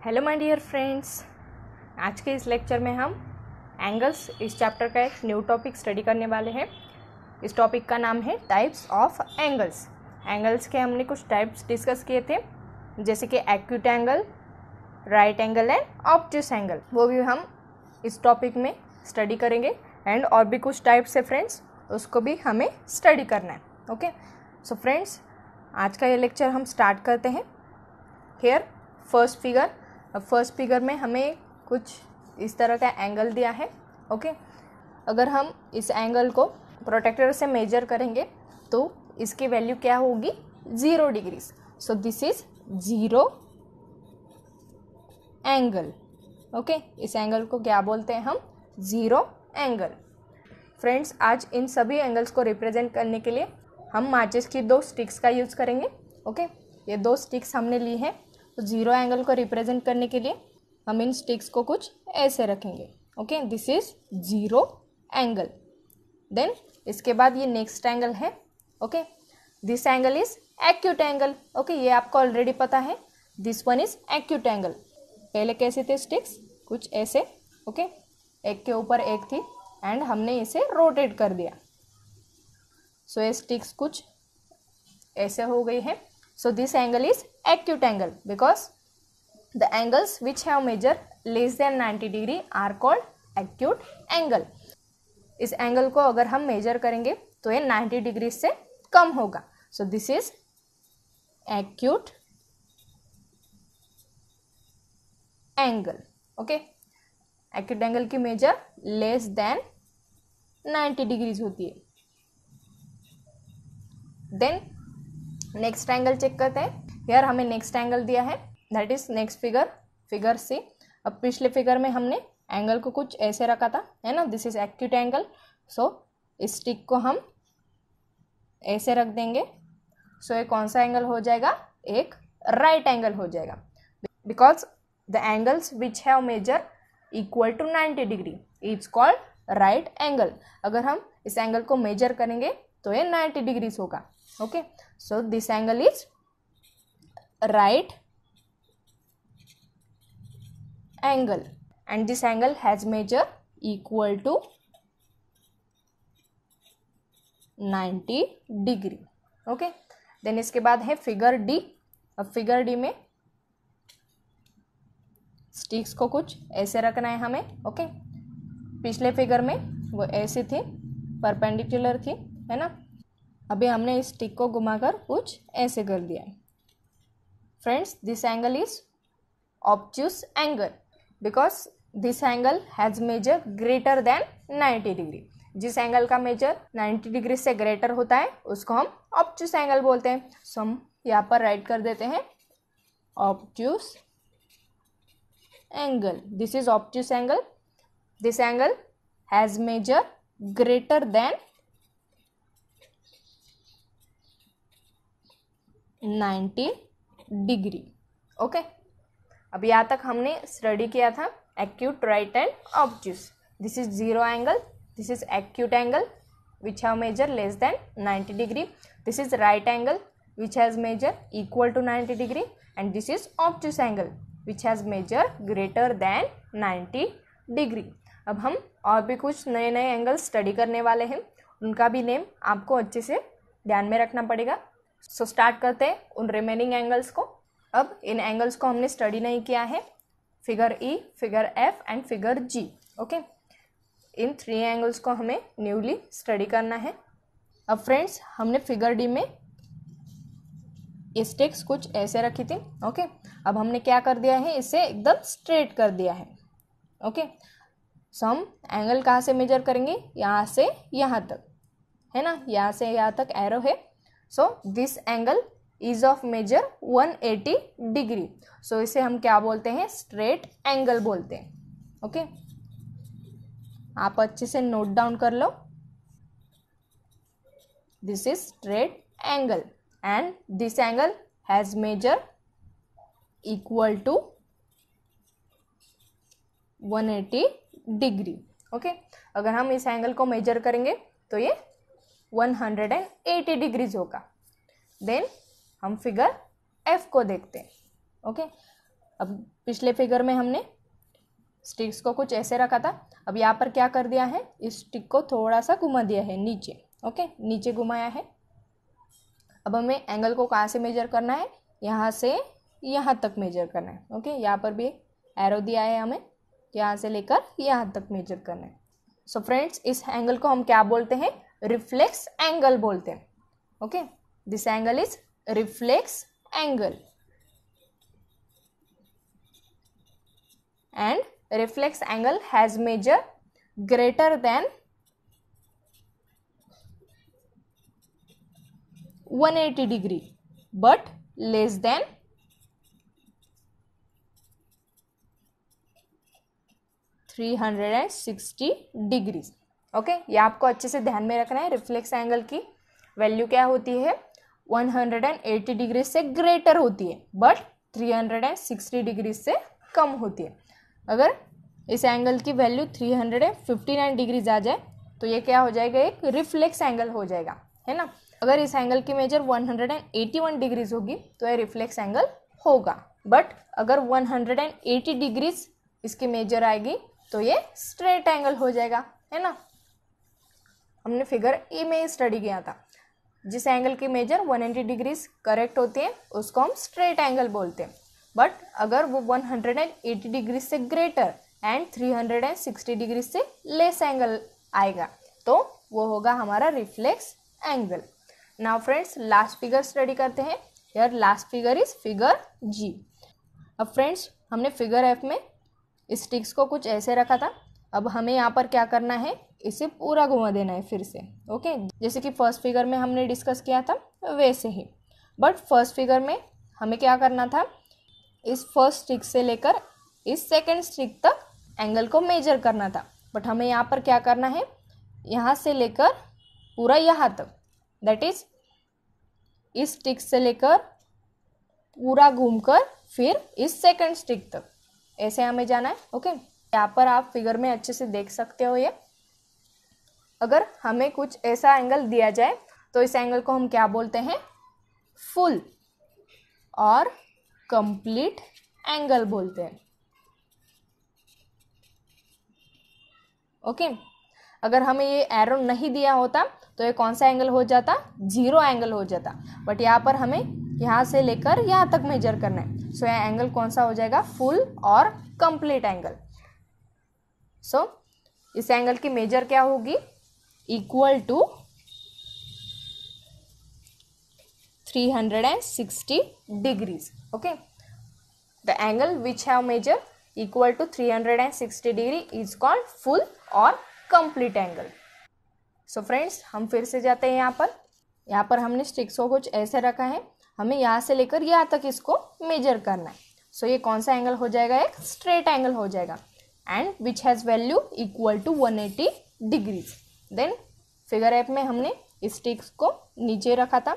Hello my dear friends, आज के इस लेक्चर में हम एंगल्स इस चैप्टर का एक न्यू टॉपिक स्टडी करने वाले हैं। इस टॉपिक का नाम है टाइप्स ऑफ एंगल्स। एंगल्स के हमने कुछ टाइप्स डिस्कस किए थे, जैसे कि acute angle, right angle and obtuse angle. वो भी हम इस टॉपिक में स्टडी करेंगे। एंड और भी कुछ टाइप्स है फ्रेंड्स, उसको भी हमें स्टडी करना है। ओके, सो फ्रेंड्स, आज का ये लेक्चर हम स्टार्ट करते हैं। Here first figure. अब फर्स्ट फिगर में हमें कुछ इस तरह का एंगल दिया है। ओके, अगर हम इस एंगल को प्रोटेक्टर से मेजर करेंगे तो इसकी वैल्यू क्या होगी? 0 degrees. So this is 0 angle. Okay, इस एंगल को क्या बोलते हैं हम? 0 एंगल। फ्रेंड्स, आज इन सभी एंगल्स को रिप्रेजेंट करने के लिए हम माचिस की 2 स्टिक्स का यूज़ करेंगे। ओके, ये 2 स्टिक्स हमने ली हैं। तो 0 एंगल को रिप्रेजेंट करने के लिए हम इन स्टिक्स को कुछ ऐसे रखेंगे। Okay, this is 0 angle. Then इसके बाद ये नेक्स्ट एंगल है। Okay, this angle is acute angle. Okay, ये आपको ऑलरेडी पता है, this one is acute angle. पहले कैसे थे स्टिक्स? कुछ ऐसे। ओके, एक के ऊपर एक थी एंड हमने इसे रोटेट कर दिया। सो ये स्टिक्स कुछ ऐसे हो गई है। So this angle is acute angle because the angles which have measure less than 90 degree are called acute angle. इस एंगल को अगर हम मेजर करेंगे तो ये 90 डिग्री से कम होगा। So this is acute angle. Okay, acute angle की मेजर less than 90 डिग्रीज होती है। Then नेक्स्ट एंगल चेक करते हैं। यार हमें नेक्स्ट एंगल दिया है, that is next figure, figure C. अब पिछले फिगर में हमने एंगल को कुछ ऐसे रखा था, है ना? This is acute angle. So इस स्टिक को हम ऐसे रख देंगे। सो ये कौन सा एंगल हो जाएगा? एक राइट एंगल हो जाएगा, because the angles which have measure equal to 90 degree is called right angle. अगर हम इस एंगल को मेजर करेंगे तो ये 90 डिग्रीज होगा। Okay, so this angle is right angle and this angle has measure equal to 90 degree. Okay, then इसके बाद है फिगर डी। अब फिगर डी में स्टिक्स को कुछ ऐसे रखना है हमें। ओके, पिछले फिगर में वो ऐसी थी, परपेंडिकुलर थी, है ना? अभी हमने इस स्टिक को घुमाकर कुछ ऐसे कर दिया है। Friends, this angle is obtuse angle because this angle has measure greater than 90 degree. जिस एंगल का मेजर 90 डिग्री से ग्रेटर होता है उसको हम ऑब्ट्यूस एंगल बोलते हैं। सो हम यहाँ पर राइट कर देते हैं obtuse angle. This is obtuse angle. This angle has measure greater than 90 degree. Okay, अब यहाँ तक हमने स्टडी किया था acute, right and obtuse. This is 0 angle, this is acute angle which have measure less than 90 degree, this is right angle which has measure equal to 90 degree and this is obtuse angle which has measure greater than 90 degree. अब हम और भी कुछ नए नए angle study करने वाले हैं, उनका भी नेम आपको अच्छे से ध्यान में रखना पड़ेगा। सो स्टार्ट करते हैं उन रिमेनिंग एंगल्स को। अब इन एंगल्स को हमने स्टडी नहीं किया है, figure E, figure F and figure G. Okay, इन 3 एंगल्स को हमें न्यूली स्टडी करना है। अब फ्रेंड्स, हमने फिगर डी में स्टिक्स कुछ ऐसे रखी थी। ओके, अब हमने क्या कर दिया है? इसे एकदम स्ट्रेट कर दिया है। ओके, सो हम एंगल कहाँ से मेजर करेंगे? यहाँ से यहाँ तक, है ना? यहाँ से यहाँ तक एरो है। So this angle is of measure 180 degree. So इसे हम क्या बोलते हैं? स्ट्रेट एंगल बोलते हैं। ओके, आप अच्छे से नोट डाउन कर लो। This is straight angle and this angle has measure equal to 180 degree. Okay, अगर हम इस एंगल को मेजर करेंगे तो ये 180 डिग्रीज होगा। देन हम फिगर एफ को देखते हैं। ओके, अब पिछले फिगर में हमने स्टिक्स को कुछ ऐसे रखा था, अब यहाँ पर क्या कर दिया है, इस स्टिक को थोड़ा सा घुमा दिया है नीचे। ओके, नीचे घुमाया है। अब हमें एंगल को कहाँ से मेजर करना है, यहाँ से यहाँ तक मेजर करना है। ओके, यहाँ पर भी एरो दिया है, हमें यहाँ से लेकर यहाँ तक मेजर करना है। सो फ्रेंड्स, इस एंगल को हम क्या बोलते हैं, रिफ्लेक्स एंगल बोलते हैं। Okay, this angle is reflex angle and reflex angle has measure greater than 180 degree but less than 360 degrees. Okay, ये आपको अच्छे से ध्यान में रखना है। रिफ्लेक्स एंगल की वैल्यू क्या होती है, 180 डिग्री से ग्रेटर होती है बट 360 डिग्री से कम होती है। अगर इस एंगल की वैल्यू 359 डिग्रीज आ जाए तो ये क्या हो जाएगा, एक रिफ्लेक्स एंगल हो जाएगा, है ना। अगर इस एंगल की मेजर 181 डिग्रीज होगी तो ये रिफ्लेक्स एंगल होगा। बट अगर 180 डिग्रीज इसकी मेजर आएगी तो ये स्ट्रेट एंगल हो जाएगा, है ना। हमने फिगर ए में ही स्टडी किया था। जिस एंगल की मेजर 180 डिग्रीज करेक्ट होती है उसको हम स्ट्रेट एंगल बोलते हैं। बट अगर वो 180 डिग्री से ग्रेटर एंड 360 डिग्री से लेस एंगल आएगा तो वो होगा हमारा reflex angle. Now friends, last figure study करते हैं। यार लास्ट फिगर इज फिगर जी। अब फ्रेंड्स, हमने फिगर एफ में स्टिक्स को कुछ ऐसे रखा था। अब हमें यहाँ पर क्या करना है, इसे पूरा घुमा देना है फिर से। ओके, जैसे कि फर्स्ट फिगर में हमने डिस्कस किया था वैसे ही। बट फर्स्ट फिगर में हमें क्या करना था, इस फर्स्ट स्टिक से लेकर इस सेकंड स्टिक तक एंगल को मेजर करना था। बट हमें यहाँ पर क्या करना है, यहाँ से लेकर पूरा यहाँ तक, दैट इज इस स्टिक से लेकर पूरा घूमकर फिर इस सेकंड स्टिक तक, ऐसे हमें जाना है। ओके, यहाँ पर आप फिगर में अच्छे से देख सकते हो। ये अगर हमें कुछ ऐसा एंगल दिया जाए तो इस एंगल को हम क्या बोलते हैं, फुल और कंप्लीट एंगल बोलते हैं। ओके, अगर हमें ये एरो नहीं दिया होता तो ये कौन सा एंगल हो जाता, जीरो एंगल हो जाता। बट यहाँ पर हमें यहाँ से लेकर यहाँ तक मेजर करना है। सो यह एंगल कौन सा हो जाएगा, फुल और कंप्लीट एंगल। सो इस एंगल की मेजर क्या होगी, equal to 360 degrees. Okay, the angle which have measure equal to 360 degree is called full or complete angle. So friends, हम फिर से जाते हैं यहाँ पर हमने स्टिक्स को कुछ ऐसे रखा है, हमें यहाँ से लेकर यहाँ तक इसको मेजर करना है। सो ये कौन सा एंगल हो जाएगा, एक स्ट्रेट एंगल हो जाएगा and which has value equal to 180 degrees. Then figure F में हमने स्टिक्स को नीचे रखा था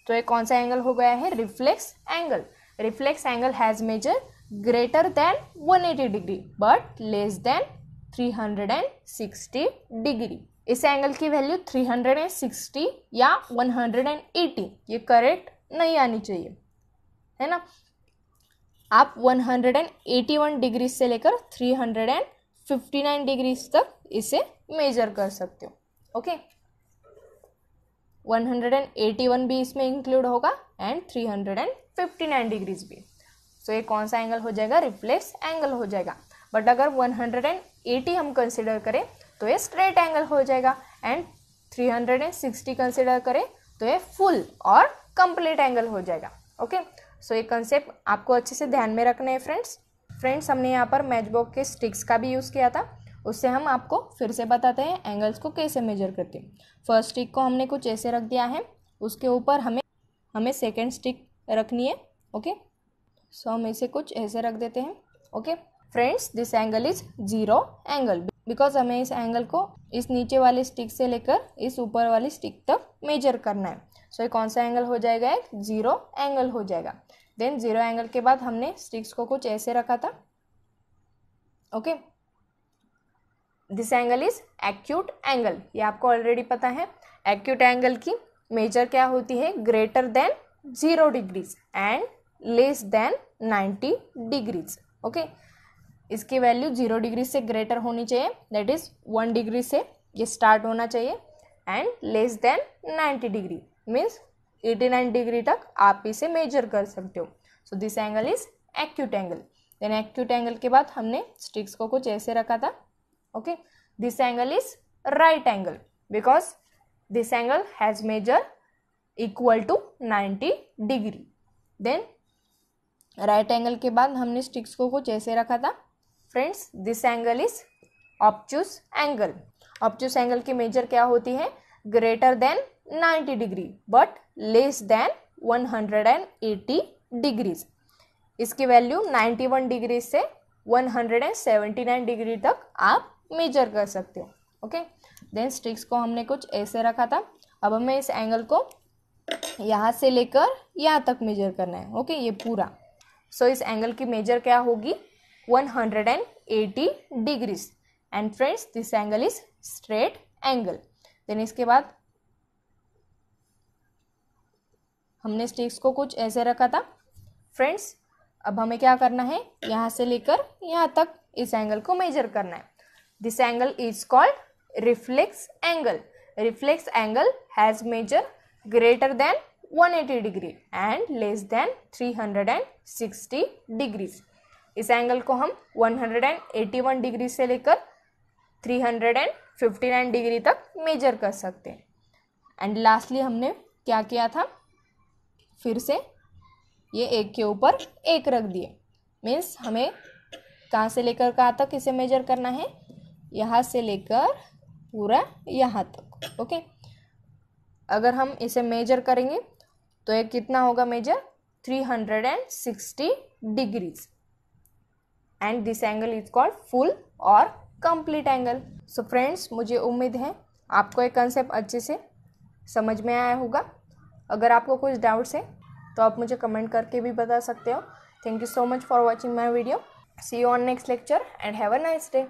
तो ये कौन सा एंगल हो गया है, reflex angle. Reflex angle has measure greater than 180 degree but less than 360 degree. इस एंगल की वैल्यू 360 या 180 ये करेक्ट नहीं आनी चाहिए, है ना। आप 181 डिग्री से लेकर 359 डिग्री तक इसे मेजर कर सकते हो। ओके, 181 भी इसमें इंक्लूड होगा एंड 359 डिग्रीज भी। सो ये कौन सा एंगल हो जाएगा, रिफ्लेक्स एंगल हो जाएगा। बट अगर 180 हम कंसिडर करें तो ये स्ट्रेट एंगल हो जाएगा एंड 360 कंसिडर करें तो ये फुल और कंप्लीट एंगल हो जाएगा। ओके, सो ये कंसेप्ट आपको अच्छे से ध्यान में रखना है फ्रेंड्स। हमने यहाँ पर मैच बॉक्स के स्टिक्स का भी यूज़ किया था, उससे हम आपको फिर से बताते हैं एंगल्स को कैसे मेजर करते हैं। फर्स्ट स्टिक को हमने कुछ ऐसे रख दिया है, उसके ऊपर हमें सेकेंड स्टिक रखनी है। ओके, सो हम इसे कुछ ऐसे रख देते हैं। Okay friends, this angle is zero angle because हमें इस एंगल को इस नीचे वाली स्टिक से लेकर इस ऊपर वाली स्टिक तक मेजर करना है। सो ये कौन सा एंगल हो जाएगा, एक जीरो एंगल हो जाएगा। देन जीरो एंगल के बाद हमने स्टिक्स को कुछ ऐसे रखा था। Okay, this angle is acute angle, ये आपको ऑलरेडी पता है। एक्यूट एंगल की मेजर क्या होती है, greater than 0 degrees and less than 90 degrees. Okay, इसकी वैल्यू 0 डिग्री से ग्रेटर होनी चाहिए, दैट इज 1 डिग्री से ये स्टार्ट होना चाहिए, and less than 90 degree means 89 degree तक आप इसे मेजर कर सकते हो। So this angle is acute angle. Then acute angle के बाद हमने स्टिक्स को कुछ ऐसे रखा था। Okay, this angle is right angle because this angle has measure equal to 90 degree. Then right angle के बाद हमने स्टिक्स को कुछ ऐसे रखा था। Friends, this angle is obtuse angle. Obtuse angle की मेजर क्या होती है? Greater than 90 degree but less then 180 degrees. इसकी वैल्यू 91 डिग्री से 179 डिग्री तक आप मेजर कर सकते हो। ओके, देन स्टिक्स को हमने कुछ ऐसे रखा था। अब हमें इस एंगल को यहाँ से लेकर यहाँ तक मेजर करना है। ओके, ये पूरा। सो इस एंगल की मेजर क्या होगी? 180 degrees. And friends, this angle is straight angle. Then इसके बाद हमने स्टिक्स को कुछ ऐसे रखा था। फ्रेंड्स, अब हमें क्या करना है? यहाँ से लेकर यहाँ तक इस एंगल को मेजर करना है। This angle is called reflex angle. Reflex angle has measure greater than 180 degree and less than 360 degrees. इस एंगल को हम 181 डिग्री से लेकर 359 डिग्री तक मेजर कर सकते हैं। एंड लास्टली हमने क्या किया था? फिर से ये एक के ऊपर एक रख दिए। मीन्स हमें कहाँ से लेकर कहाँ तक इसे मेजर करना है? यहाँ से लेकर पूरा यहाँ तक। ओके, अगर हम इसे मेजर करेंगे तो ये कितना होगा measure? 360 degrees. And this angle is called full और कंप्लीट एंगल। सो फ्रेंड्स, मुझे उम्मीद है आपको ये कंसेप्ट अच्छे से समझ में आया होगा। अगर आपको कुछ डाउट्स है तो आप मुझे कमेंट करके भी बता सकते हो। Thank you so much for watching my video. See you on next lecture and have a nice day.